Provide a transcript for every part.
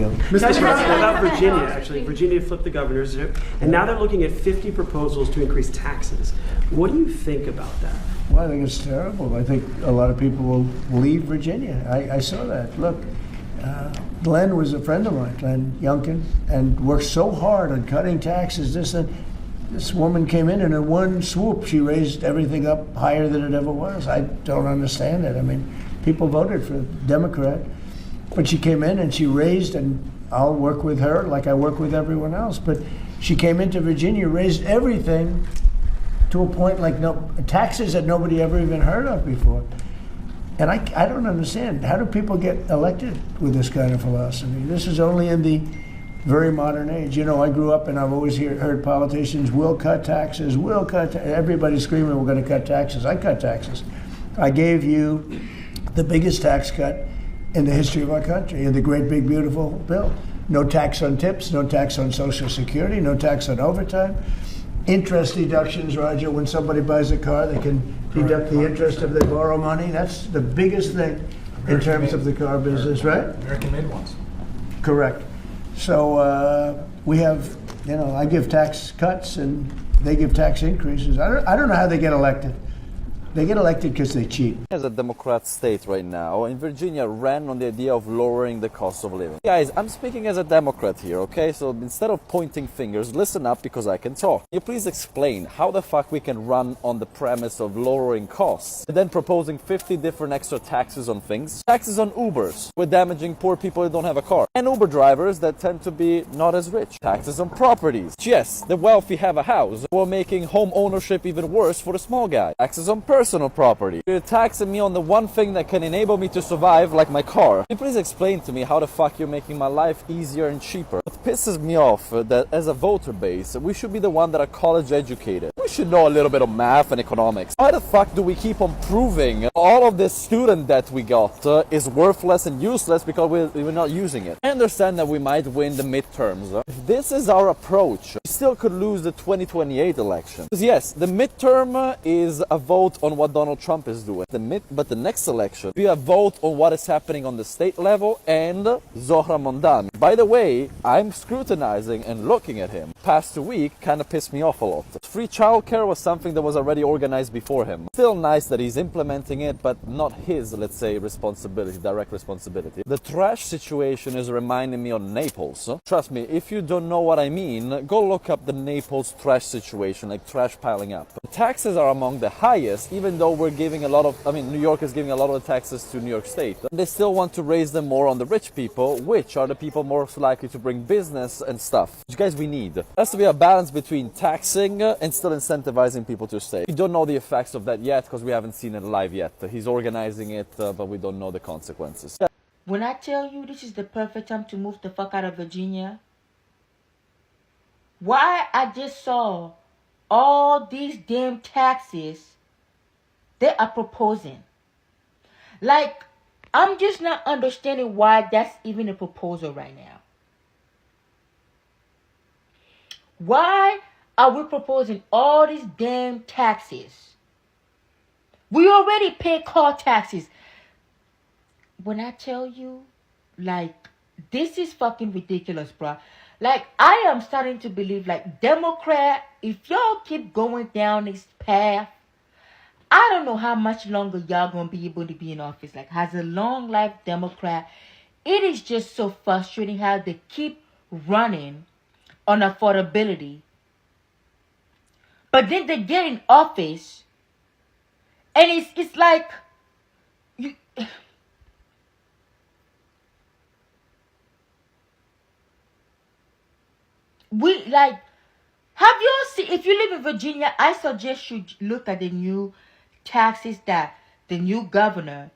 Mr. President, about Virginia, actually. Virginia flipped the governors, and now they're looking at 50 proposals to increase taxes. What do you think about that? Well, I think it's terrible. I think a lot of people will leave Virginia. I saw that. Look, Glenn was a friend of mine, Glenn Youngkin, and worked so hard on cutting taxes. This woman came in and in one swoop, she raised everything up higher than it ever was. I don't understand it. I mean, people voted for Democrat, but she came in and she raised, and I'll work with her like I work with everyone else, but she came into Virginia, raised everything to a point like taxes that nobody ever even heard of before. And I don't understand. How do people get elected with this kind of philosophy? This is only in the very modern age. You know, I grew up and I've always heard politicians will cut taxes, everybody screaming we're going to cut taxes. I cut taxes. I gave you the biggest tax cut in the history of our country, in the great big beautiful bill. No tax on tips, no tax on Social Security, no tax on overtime. Interest deductions, Roger, when somebody buys a car, they can deduct the interest if they borrow money. That's the biggest thing in terms of the car business, right? American-made ones. Correct. So we have, I give tax cuts and they give tax increases. I don't know how they get elected. They get elected because they cheat. As a Democrat state right now, in Virginia ran on the idea of lowering the cost of living. Guys, I'm speaking as a Democrat here, okay? So instead of pointing fingers, listen up because I can talk. Can you please explain how the fuck we can run on the premise of lowering costs and then proposing 50 different extra taxes on things? Taxes on Ubers. We're damaging poor people who don't have a car. And Uber drivers that tend to be not as rich. Taxes on properties. Yes, the wealthy have a house. We're making home ownership even worse for the small guy. Taxes on personal property. You're taxing me on the one thing that can enable me to survive, like my car. Can you please explain to me how the fuck you're making my life easier and cheaper? It pisses me off that as a voter base, we should be the one that are college educated. We should know a little bit of math and economics. Why the fuck do we keep on proving all of this student debt we got is worthless and useless because we're not using it? I understand that we might win the midterms. If this is our approach, we still could lose the 2028 election. Because yes, the midterm is a vote on what Donald Trump is doing. But the next election, we have vote on what is happening on the state level and Zohra Mondani. By the way, I'm scrutinizing and looking at him. Past 2 weeks kind of pissed me off a lot. Free childcare was something that was already organized before him. Still nice that he's implementing it, but not his, let's say, responsibility, direct responsibility. The trash situation is reminding me of Naples. Trust me, if you don't know what I mean, go look up the Naples trash situation, like trash piling up. The taxes are among the highest, even though we're giving a lot of, New York is giving a lot of the taxes to New York State. They still want to raise them more on the rich people, which are the people most likely to bring business and stuff. Which, guys, we need. There has to be a balance between taxing and still incentivizing people to stay. We don't know the effects of that yet because we haven't seen it live yet. He's organizing it, but we don't know the consequences. When I tell you this is the perfect time to move the fuck out of Virginia, why I just saw all these damn taxes they are proposing. Like, I'm just not understanding why that's even a proposal right now. Why are we proposing all these damn taxes? We already pay car taxes. When I tell you, like, this is fucking ridiculous, bro. Like, I am starting to believe, like, Democrat, if y'all keep going down this path, I don't know how much longer y'all gonna be able to be in office. Like, as a long life Democrat, it is just so frustrating how they keep running on affordability. But then they get in office, and it's like you. We like. Have you all seen? If you live in Virginia, I suggest you look at the new taxes that the new governor,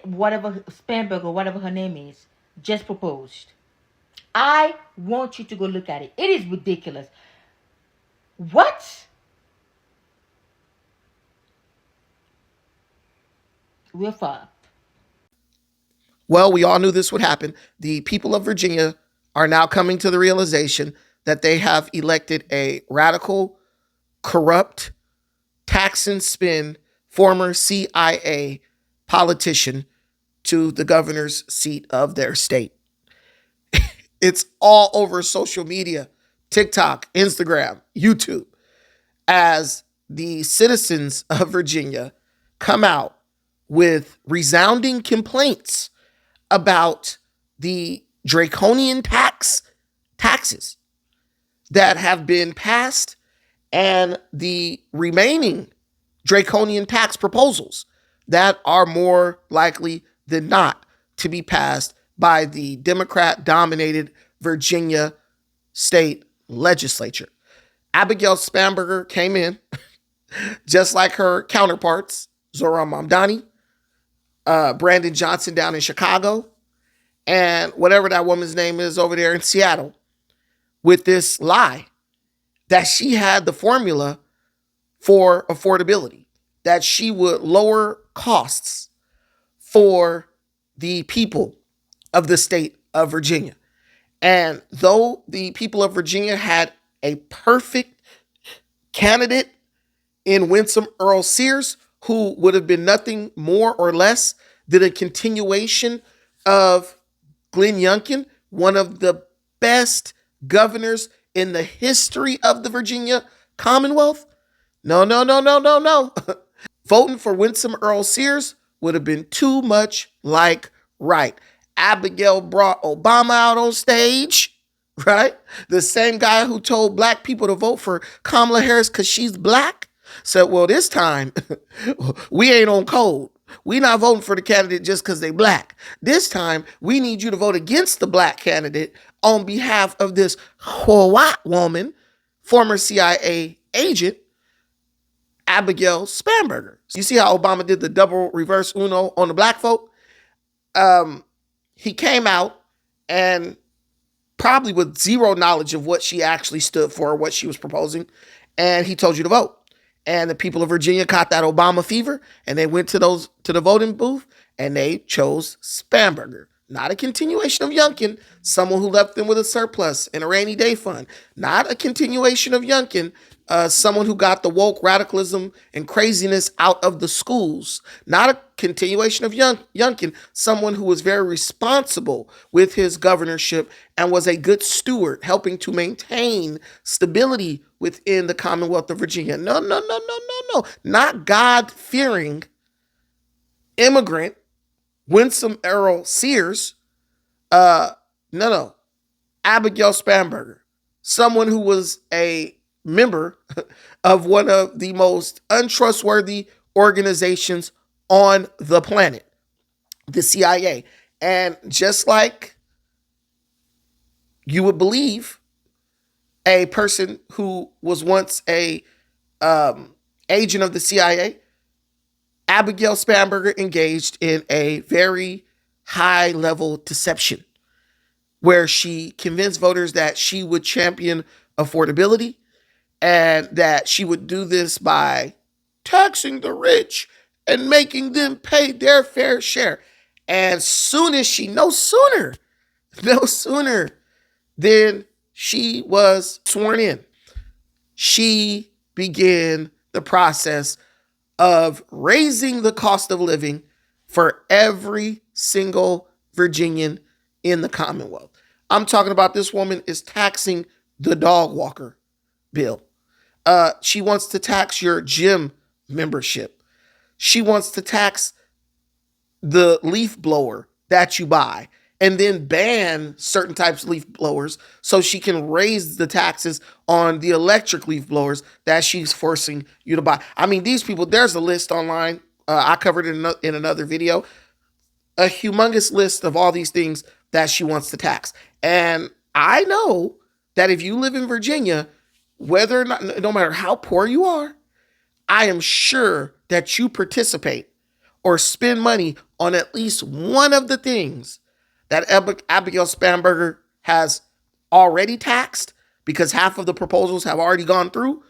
whatever Spanberger, whatever her name is, just proposed. I want you to go look at it. It is ridiculous. What? We're fucked. Well, we all knew this would happen. The people of Virginia are now coming to the realization that they have elected a radical, corrupt, tax and spin former CIA politician to the governor's seat of their state. It's all over social media, TikTok, Instagram, YouTube, as the citizens of Virginia come out with resounding complaints about the draconian taxes that have been passed and the remaining draconian tax proposals that are more likely than not to be passed by the Democrat-dominated Virginia state legislature. Abigail Spanberger came in, just like her counterparts, Zohran Mamdani, Brandon Johnson down in Chicago, and whatever that woman's name is over there in Seattle, with this lie that she had the formula for affordability, that she would lower costs for the people of the state of Virginia. And though the people of Virginia had a perfect candidate in Winsome Earl Sears, who would have been nothing more or less than a continuation of Glenn Youngkin, one of the best governors in the history of the Virginia Commonwealth. No. Voting for Winsome Earl Sears would have been too much like right. Abigail brought Obama out on stage, right? The same guy who told black people to vote for Kamala Harris because she's black said, well, this time we ain't on code. We not voting for the candidate just because they black. This time we need you to vote against the black candidate on behalf of this white woman, former CIA agent, Abigail Spanberger. You see how Obama did the double reverse uno on the black folk? He came out and probably with zero knowledge of what she actually stood for, what she was proposing, and he told you to vote. And the people of Virginia caught that Obama fever, and they went to the voting booth, and they chose Spanberger. Not a continuation of Youngkin, someone who left them with a surplus and a rainy day fund. Not a continuation of Youngkin, someone who got the woke radicalism and craziness out of the schools. Not a continuation of Youngkin, someone who was very responsible with his governorship and was a good steward, helping to maintain stability within the Commonwealth of Virginia. No. Not God-fearing immigrant Winsome Earl Sears. No. Abigail Spanberger, someone who was a member of one of the most untrustworthy organizations on the planet, the CIA. And just like you would believe a person who was once a agent of the CIA, Abigail Spanberger engaged in a very high-level deception where she convinced voters that she would champion affordability and that she would do this by taxing the rich and making them pay their fair share. And no sooner than she was sworn in, she began the process of raising the cost of living for every single Virginian in the Commonwealth. I'm talking about this woman is taxing the dog walker bill. She wants to tax your gym membership. She wants to tax the leaf blower that you buy and then ban certain types of leaf blowers so she can raise the taxes on the electric leaf blowers that she's forcing you to buy. I mean, these people, there's a list online. I covered it in another video. A humongous list of all these things that she wants to tax. And I know that if you live in Virginia, whether or not, no matter how poor you are, I am sure that you participate or spend money on at least one of the things that Abigail Spanberger has already taxed, because half of the proposals have already gone through,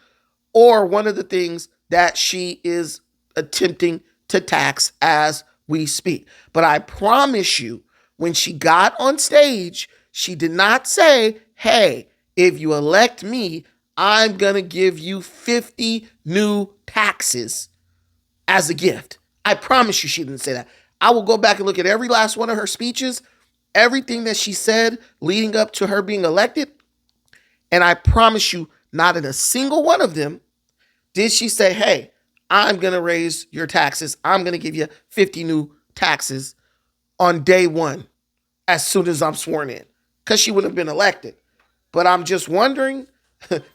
or one of the things that she is attempting to tax as we speak. But I promise you, when she got on stage, she did not say, hey, if you elect me, I'm going to give you 50 new taxes as a gift. I promise you she didn't say that. I will go back and look at every last one of her speeches, everything that she said leading up to her being elected, and I promise you, not in a single one of them did she say, hey, I'm going to raise your taxes. I'm going to give you 50 new taxes on day one as soon as I'm sworn in, because she would have been elected. But I'm just wondering,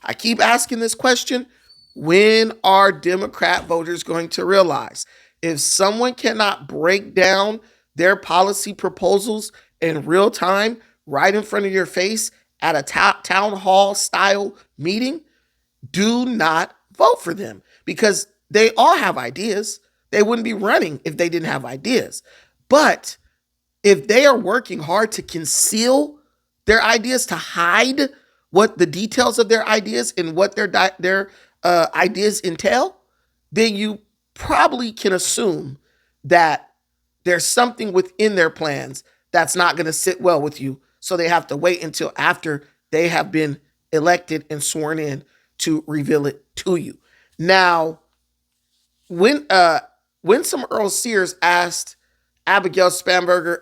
I keep asking this question, when are Democrat voters going to realize if someone cannot break down their policy proposals in real time, right in front of your face at a town hall style meeting, do not vote for them, because they all have ideas. They wouldn't be running if they didn't have ideas. But if they are working hard to conceal their ideas, to hide what the details of their ideas and what their ideas entail, then you probably can assume that there's something within their plans that's not going to sit well with you. So they have to wait until after they have been elected and sworn in to reveal it to you. Now, when some Earl Sears asked Abigail Spanberger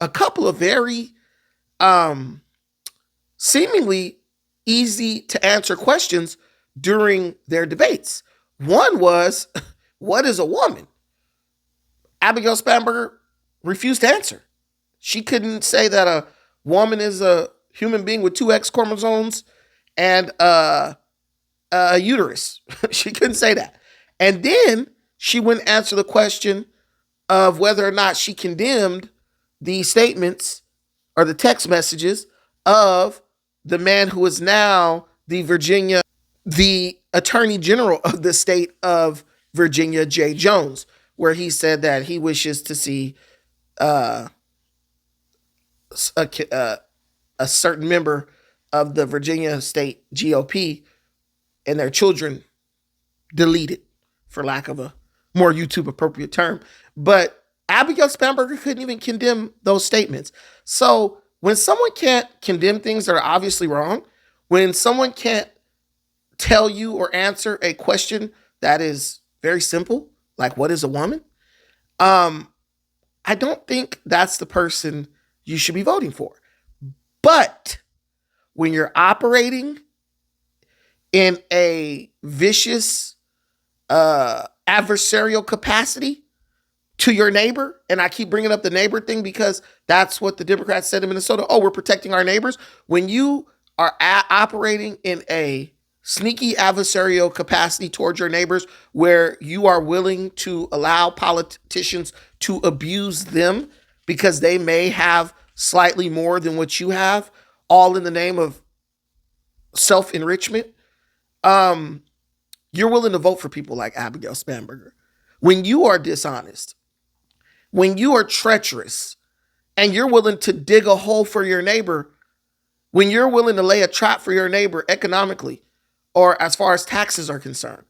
a couple of very seemingly easy to answer questions during their debates. One was, what is a woman? Abigail Spanberger refused to answer. She couldn't say that a woman is a human being with two X chromosomes and a uterus. She couldn't say that. And then she wouldn't answer the question of whether or not she condemned the statements or the text messages of the man who is now the Attorney General of the state of Virginia, Jay Jones, where he said that he wishes to see a certain member of the Virginia state GOP and their children deleted, for lack of a more YouTube appropriate term. But Abigail Spanberger couldn't even condemn those statements. So when someone can't condemn things that are obviously wrong, when someone can't tell you or answer a question that is very simple, like what is a woman? I don't think that's the person you should be voting for. But when you're operating in a vicious adversarial capacity to your neighbor, and I keep bringing up the neighbor thing because that's what the Democrats said in Minnesota. Oh, we're protecting our neighbors. When you are operating in a sneaky adversarial capacity towards your neighbors, where you are willing to allow politicians to abuse them because they may have slightly more than what you have, all in the name of self-enrichment, you're willing to vote for people like Abigail Spanberger. When you are dishonest, when you are treacherous, and you're willing to dig a hole for your neighbor, when you're willing to lay a trap for your neighbor economically, or as far as taxes are concerned,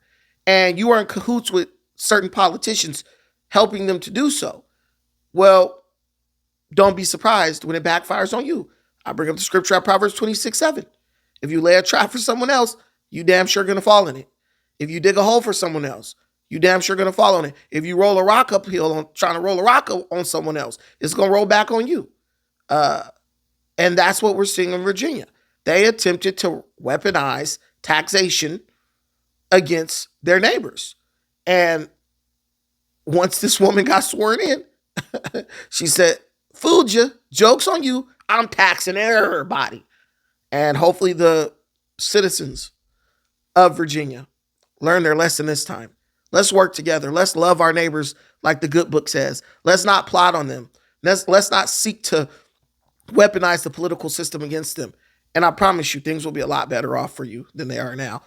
and you are in cahoots with certain politicians helping them to do so, well, don't be surprised when it backfires on you. I bring up the scripture at Proverbs 26:7. If you lay a trap for someone else, you damn sure going to fall in it. If you dig a hole for someone else, you damn sure going to fall on it. If you roll a rock uphill trying to roll a rock on someone else, it's going to roll back on you. And that's what we're seeing in Virginia. They attempted to weaponize taxation against their neighbors. And once this woman got sworn in, she said, fooled you, joke's on you, I'm taxing everybody. And hopefully the citizens of Virginia learn their lesson this time. Let's work together. Let's love our neighbors like the good book says. Let's not plot on them. Let's not seek to weaponize the political system against them. And I promise you, things will be a lot better off for you than they are now.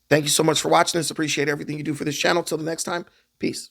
Thank you so much for watching this. Appreciate everything you do for this channel. Till the next time, peace.